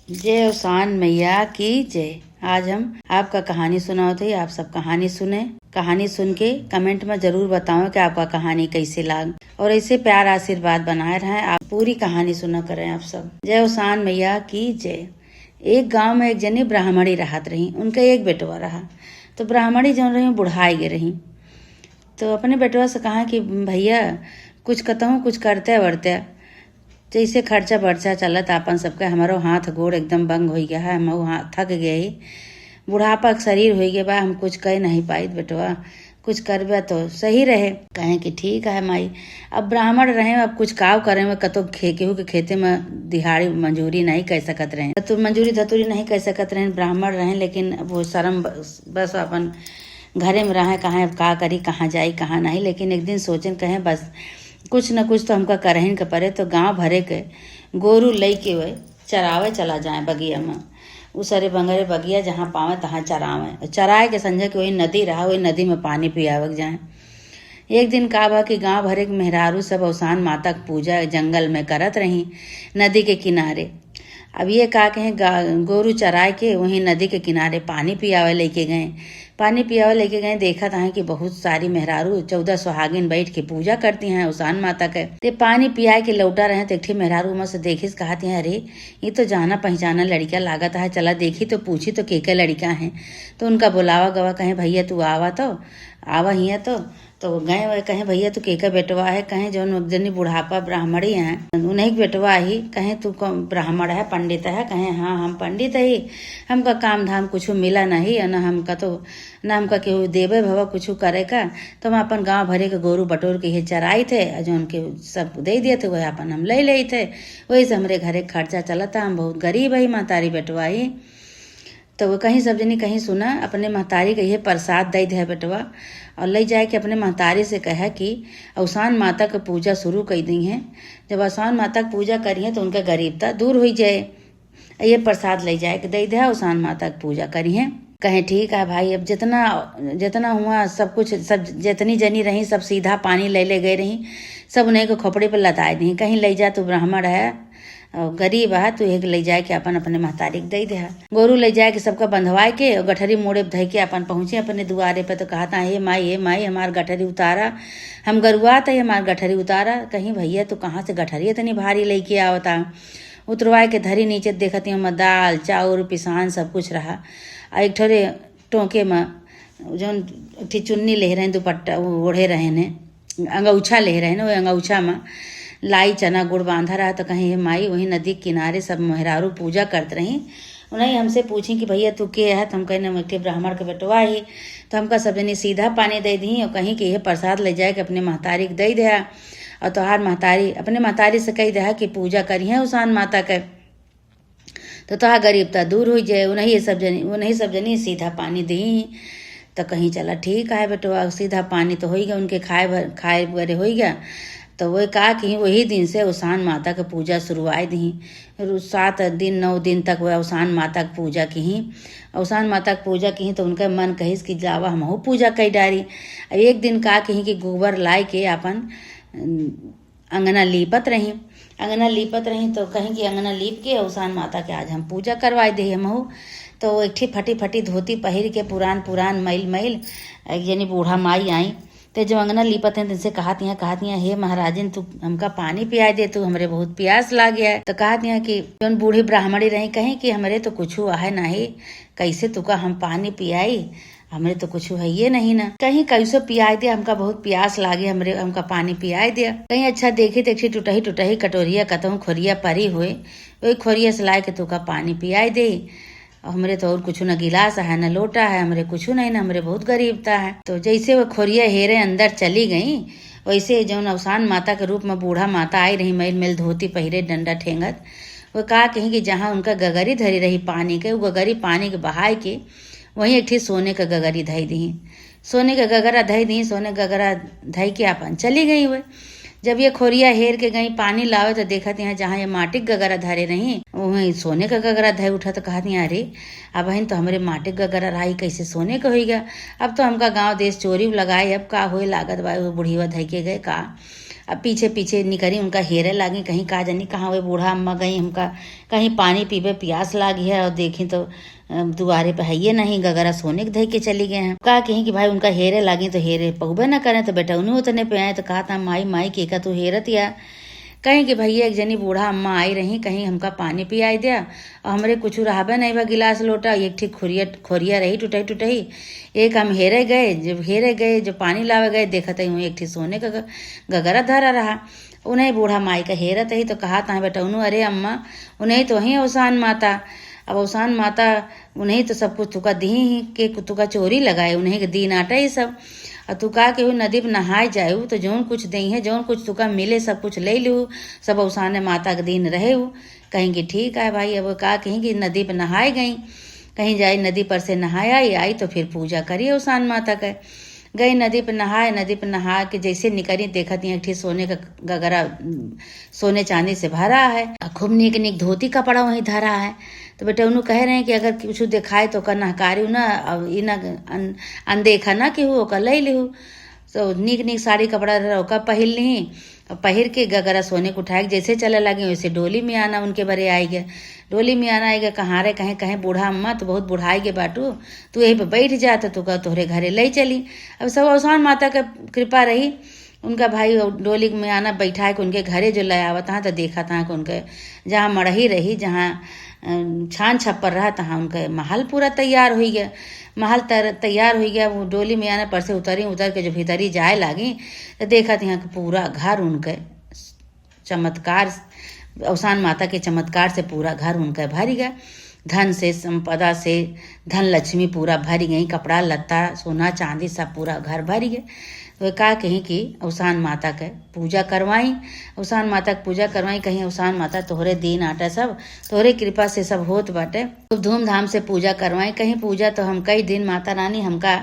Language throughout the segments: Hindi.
जय उसान मैया की जय। आज हम आपका कहानी सुनाते हैं। आप सब कहानी सुने। कहानी सुन के कमेंट में जरूर बताओ कि आपका कहानी कैसे लाग, और ऐसे प्यार आशीर्वाद बनाए रहे। आप पूरी कहानी सुना करें आप सब। जय उसान मैया की जय। एक गांव में एक जनी ब्राह्मणी रहत रही। उनका एक बेटवा रहा। तो ब्राह्मणी जो रही बुढ़ाई गे रही, तो अपने बेटवा से कहा कि भैया कुछ कहूँ, कुछ करते वर्ते, जैसे खर्चा बर्चा चलत आपन सबके, हमारो हाथ गोड़ एकदम बंग हो गया है, हम थक गए, बुढ़ापा का शरीर हो गया बा, हम कुछ कह नहीं पाई बेटवा, कुछ करबे तो सही रहे। कहें कि ठीक है माई। अब ब्राह्मण रहे, अब कुछ काव करे में कतो केहू के खेते में दिहाड़ी मंजूरी नहीं कह सकत रहे, तो मंजूरी धतूरी नहीं कह सकत रहे, ब्राह्मण रहे। लेकिन वो शर्म बस अपन घरे में रहे, कहाँ का करी, कहाँ जाई कहाँ नहीं। लेकिन एक दिन सोचन कहें बस कुछ न कुछ तो हमका करहिन के परे। तो गांव भरे के गोरू लई के वे चरावे चला जाए बगिया में, उसरे बंगरे बगिया जहाँ पावे तहाँ चरावे। चराए के संजय के वही नदी रहा, वही नदी में पानी पियावक जाए। एक दिन का बा कि गांव भरे के मेहरारू सब औसान माता की पूजा जंगल में करत रही नदी के किनारे। अब ये का कहें गोरू चराए के वहीं नदी के किनारे पानी पियावे लेके गए। पानी पियावे लेके गए, देखा था कि बहुत सारी मेहरारू 14 सुहागिन बैठ के पूजा करती हैं उसान माता के। ते पानी पिया के लौटा रहे, तो एक मेहरारू में से देखी कहती है, अरे ये तो जाना पहचाना लड़का लागत है, चला देखी तो पूछी तो के लड़का है। तो उनका बुलावा गवा, कहे भैया तू आवा, तो आवा हिया। तो गए वह कहे भैया तू के बेटवा है, कहे जो जनी बुढ़ापा ब्राह्मणी है उन्हीं बेटवा ही। कहे तू ब्राह्मण है, पंडित है, कहे हाँ हम पंडित ही, हमका काम धाम कुछ मिला नहीं, न हमका तो न हमका केहू देवे भवा कुछ करे का। तो हम अपन गांव भरे के गोरू बटोर के चराई थे, जो उनके सब दे दिए थे वही अपन हम ले थे। वही से हमारे घरे खर्चा चला था, हम बहुत गरीब है महतारी बेटवा ही। तो वो कहीं सब जनी कहीं सुना अपने महतारी के ये प्रसाद दे दे बेटवा, और ले जाए के अपने महतारी से कहा कि औसान माता की पूजा शुरू कर दी है। जब औसान माता की पूजा करी है तो उनका गरीबता दूर हो जाए। ये प्रसाद ले जाए के दे दे, औसान माता की पूजा करी है। कहे ठीक है भाई। अब जितना जितना हुआ सब कुछ, सब जितनी जनी रही सब सीधा पानी ले गए रही, सब उन्हें को खोपड़ी पर लताए दी। कहीं ले जा तू ब्राह्मण है और गरीब है, तू एक ले जाए के अपन अपने महतारी के दे दे। गोरू ले जाए के सबका बंधवाए के और गठरी मोड़े धय के अपन पहुंचे अपने दुआरे पे। तो कहता हे माई हमार गठरी उतारा, हम गरुआ था हमार गठरी उतारा। कहीं भैया तू कहाँ से गठरी इतनी भारी लेके आवता। उतरवाए के धरी नीचे देखती हूँ दाल चाउर पिसान सब कुछ रहा। एक ठोरे टोंके में जो चुन्नी ले रहे दुपट्टा ओढ़े रहे ने, अंगौछा ले रहे ने, वो अंगौछा में लाई चना गुड़ बांधा रहा। तो कहीं माई वही नदी किनारे सब मेहरारू पूजा करते रही। उन्हें हमसे पूछी कि भैया तू के है, तो हम कहने के ब्राह्मण के बेटवा ही। तो हमका सब जनी सीधा पानी दे दी और कहीं कि यह प्रसाद ले जाए कि अपने महतारी के दे दे, और तोहार महतारी अपने महतारी से कही दे कि पूजा करी है उसान माता के, तो तोहार गरीबता दूर हो जाए। उन्हीं सब जनी सीधा पानी दी। तो कहीं चला ठीक है बेटवा, सीधा पानी तो हो गया, उनके खाए वगैरह हो गया। तो वही कहा कि वही दिन से उसान माता की पूजा शुरुआत दी। 7 दिन 9 दिन तक वह उसान माता की पूजा की ही। उसान माता की पूजा की तो उनका मन कहिस कि जावा हमहू पूजा कई डारी। एक दिन कहा कहीं कि गोबर लाए के अपन अंगना लीपत रही। तो कहीं कि अंगना लीप के उसान माता के आज हम पूजा करवाए दे हमहू। तो एक फटी धोती पहिर के पुरान मैल एक जनी बूढ़ा माई आई। तो जो अंगना लीपत हैं तिनसे कहती हैं हे महाराजन तू हमका पानी पिया दे, तू हमरे बहुत प्यास लाग गया है। तो कहती हैं कि जौन बूढ़ी ब्राह्मणी रही कहीं कि हमरे तो कुछ है नहीं, कैसे तुका हम पानी पियाई, हमरे तो कुछ है ये नहीं ना, कहीं कैसे पियाई दे, हमका बहुत प्यास लागे, हमका पानी पियाई दे। कहीं अच्छा देखी टूटही कटोरिया कतहूँ खोरिया परी हुए, वही खोरिया से लाए के तुका पानी पियाई दे। हमरे तो और कुछ न गिलास है न लोटा है, हमरे कुछ नहीं न, हमरे बहुत गरीबता है। तो जैसे वो खोरिया हेरे अंदर चली गई, वैसे जो औसान माता के रूप में बूढ़ा माता आई रही, मैल धोती पहिरे डंडा ठेंगत। वो कहा कहीं कि जहाँ उनका गगरी धरी रही पानी के, वो गगरी पानी के बहाय के वहीं एक सोने का गगरी धई दी। सोने का गगरा धई दी, सोने गगरा धई के अपन चली गई। हुए जब ये खोरिया हेर के गई पानी लावे तो देखा यहाँ जहाँ ये माटी गगरा धरे रही वहीं सोने का गगरा धय उठा। तो कहती अरे अब बहन तो हमारे माटी गगरा रही कैसे सोने का हो गया, अब तो हमका गांव देश चोरी लगाए, अब का होए लागत बा बुढ़ीवा धय के गए का। अब पीछे पीछे निकरी उनका हेरे लागी, कहीं का जानी कहाँ वे बूढ़ा अम्मा गई, हमका कहीं पानी पीबे प्यास लागी है और देखी तो दुआरे पे है ये नहीं, गगरा सोने के धई के चली गए हैं। कहा कहीं कि भाई उनका हेरे लागी तो हेरे पहुबे न करें, तो बेटा उन्हें उतने पे आए तो कहा था माई माई के का तू हेरत या। कहीं कि भैया एक जनी बूढ़ा अम्मा आई रही, कहीं हमका पानी पियाई दिया और हमरे कुछ रहबे नहीं बा गिलास लोटा, एक ठीक खोरिया रही टूटही टूटही। एक हम हेरे गए, जब हेरे गए जो पानी लावे गए देखत ही एक ठीक सोने का गगरा धरा रहा। उन्हें बूढ़ा माई का हेरत ही तो कहा था बेटा उन्हों अरे अम्मा उन्हें तो ही अवसान माता, अब अवसान माता उन्हें तो सब कुछ तुका दी ही के तुका चोरी लगाए, उन्हें के दिन आटा ही सब। और तू का के नदी में नहाए जाऊ तो जौन कुछ दई है जौन कुछ तुका मिले सब कुछ ले लू, सब अवसान माता के दिन रहे। कहीं कि ठीक है भाई, अब का कहीं कि नदी पे नहाए गई, कहीं जाई नदी पर से नहाया आई तो फिर पूजा करी अवसान माता का। गई नदी पे नहाए, नदी पे नहा के जैसे निकली देखत एक ठीक सोने का गगरा सोने चांदी से भरा है, खूब नीक नीक धोती कपड़ा वहीं धरा है। तो बेटा उन्होंने कह रहे हैं कि अगर कुछ दिखाए तो ओकर नहकारी ना, अब इ ना अनदेखा ना केहू ओकर ले लेहू। तो नीक नीक साड़ी कपड़ा ओकर पहिर ली, पहिर के गगरा सोने को उठाए जैसे चले लगे वैसे डोली में आना उनके बरे आई गए। डोली में आना आएगा कहाँ रे कहीं कहीं बूढ़ा अम्मा तो बहुत बुढ़ाई के बाटू, तू यहीं पे बैठ जा तो तू तोहरे घरे ले चली। अब सब अवसान माता का कृपा रही, उनका भाई डोली में आना बैठा है कि उनके घरे जो ले आवत था तो देखा था कि उनके जहाँ मड़ही रही, जहाँ छान छप्पर रहा तहाँ उनका महल पूरा तैयार हो गया। महल तैयार हो गया, वो डोली में आने पर से उतर के जो भीतरी जाए लागी तो देखा यहाँ पूरा घर उनके चमत्कार, अवसान माता के चमत्कार से पूरा घर उनका भर गया। धन से संपदा से धन लक्ष्मी पूरा भरी गई, कपड़ा लत्ता सोना चांदी सब पूरा घर भर गए। तो का कहीं कि अवसान माता के पूजा करवाई, अवसान माता के पूजा करवाई, कहीं अवसान माता तोहरे दिन आटा सब तोहरे कृपा से सब होत बाटे, खूब धूमधाम से पूजा करवाई। कहीं पूजा तो हम कई दिन माता रानी हमका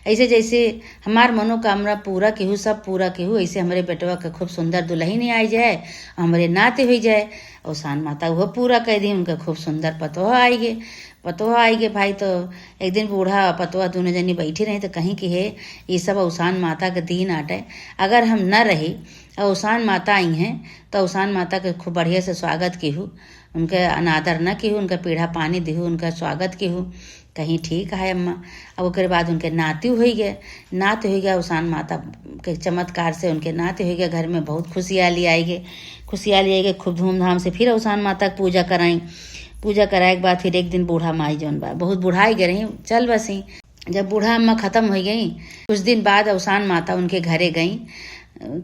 ऐसे जैसे हमार मनोकामना पूरा केहू सब पूरा केहू, ऐसे हमारे बेटवा के खूब सुंदर दुल्हन आई जाए, हमारे नाते हुई जाए। अवसान माता वो पूरा कह दी, उनका खूब सुंदर पतोह आई गे, पतोह आई गे भाई। तो एक दिन बूढ़ा पतोह दोनों जनी बैठी रही तो कहीं कि है ये सब अवसान माता के दिन आटे, अगर हम न रही अवसान माता आई हैं तो अवसान माता के खूब बढ़िया से स्वागत केहू, उनके अनादर न केहू, उनका पीढ़ा पानी देहू, उनका स्वागत केहू। कहीं ठीक है अम्मा। अब उसके बाद उनके नाती हो गए, नात हो गया अवसान माता के चमत्कार से उनके नाते हो गया। घर में बहुत खुशहाली आई गई, खुशहाली आई गई। खूब धूमधाम से फिर अवसान माता की पूजा कराई, पूजा कराए के बाद फिर एक दिन बूढ़ा माई जौन बा बहुत बूढ़ाई गए रही चल बसी। जब बूढ़ा अम्मा खत्म हो गई कुछ दिन बाद अवसान माता उनके घरे गई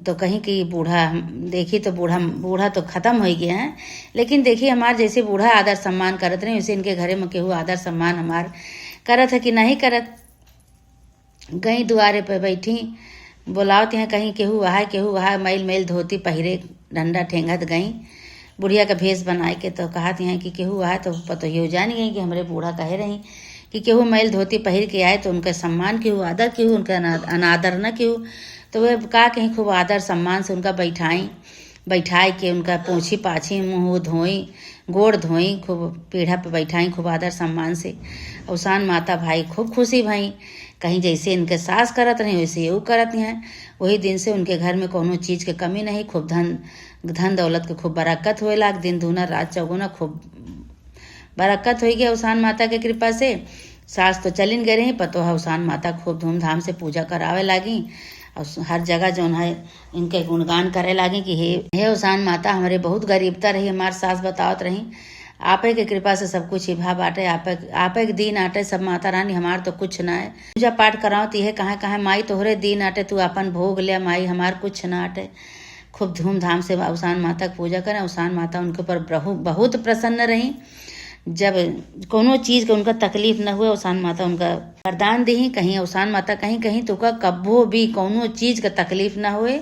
तो कहीं कि बूढ़ा देखी तो बूढ़ा तो खत्म हो गया है, लेकिन देखिए हमार जैसे बूढ़ा आदर सम्मान करत रहे वैसे इनके घरे में केहू आदर सम्मान हमार करत है कि नहीं करत। गई दुआरे पे बैठी, बुलावत हैं कहीं केहू वहा मैल मैल धोती पहिरे डंडा ठेंगत गई, बुढ़िया का भेष बनाए के तो कहत हैं कि केहू आए तो पतोहियो जान गई कि हमरे बूढ़ा कहे रही कि केहू मैल धोती पहिर के आए तो उनका सम्मान केहू आदर केहू उनका अनादर न केहू। तो वह का कहीं खूब आदर सम्मान से उनका बैठाई के उनका पोछी पाछी मुँह धोई गोड़ धोई, खूब पीढ़ा पे बैठाई खूब आदर सम्मान से। अवसान माता भाई खूब खुशी भाई, कहीं जैसे इनके सास करत रही वैसे ये करत हैं। वही दिन से उनके घर में कोनो चीज के कमी नहीं, खूब धन दौलत के खूब बरकत होए लाग, दिन दूना रात चौगुना खूब बरकत हो गया अवसान माता के कृपा से। सास तो चलिन गए रही, पतोह अवसान माता खूब धूमधाम से पूजा करावे लागी और हर जगह जौन है इनके गुणगान करे लागी कि हे अवसान माता हमारे बहुत गरीबता रही, हमार सास बतावत रही आपे के कृपा से सब कुछ इभा बाटे, आपे के दिन आटे सब माता रानी, हमार तो कुछ ना है। पूजा पाठ कराओ तो यह कहाँ माई तोहरे दिन आटे, तू अपन भोग ले माई, हमार कुछ ना आटे। खूब धूमधाम से अवसान माता की पूजा करें। अवसान माता उनके ऊपर बहुत प्रसन्न रही, जब कोनो चीज के उनका तकलीफ न हुए अवसान माता उनका वरदान दी। कहीं अवसान माता कहीं तो का कब्बो भी कोनो चीज का तकलीफ न हुए,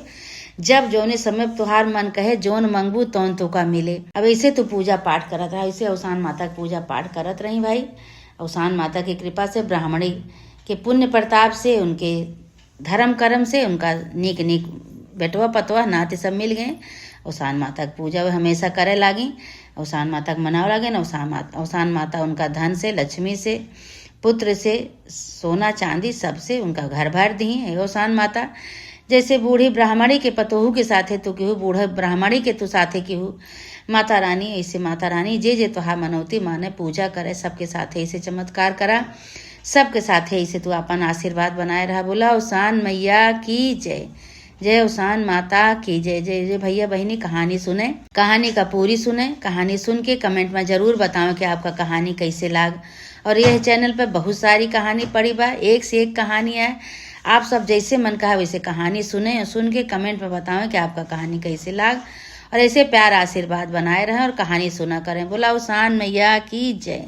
जब जौने समय तुहार मन कहे जोन मंगबू तौन तो का मिले। अब ऐसे तो पूजा पाठ करत रहा, ऐसे अवसान माता की पूजा पाठ करत रही भाई। अवसान माता की कृपा से ब्राह्मणी के पुण्य प्रताप से उनके धर्म कर्म से उनका नीक नीक बेटवा पतवा नाते सब मिल गए। अवसान माता की पूजा वे हमेशा करे लागी, अवसान माता का मनाव लागे न। अवसान माता उनका धन से लक्ष्मी से पुत्र से सोना चांदी सबसे उनका घर भर दी है। अवसान माता जैसे बूढ़ी ब्राह्मणी के पतोहू के साथे तो केहू, बूढ़ा ब्राह्मणी के तो साथे केहू। माता रानी ऐसे माता रानी जे जे तुहार मनौती माने पूजा करे, सबके साथे ऐसे चमत्कार करा, सबके साथे ऐसे तू अपन आशीर्वाद बनाए रहा। बोला उषान मैया की जय, जय उषान माता की जय। जय जय भैया बहिनी कहानी सुने, कहानी का पूरी सुने। कहानी सुन के कमेंट में जरूर बताओ कि आपका कहानी कैसे लाग। और यह चैनल पे बहुत सारी कहानी पड़ी बा, एक से एक कहानी है। आप सब जैसे मन कहा वैसे कहानी सुने और सुन के कमेंट में बताएं कि आपका कहानी कैसे लाग। और ऐसे प्यार आशीर्वाद बनाए रहें और कहानी सुना करें। बोला उषान मैया की जय।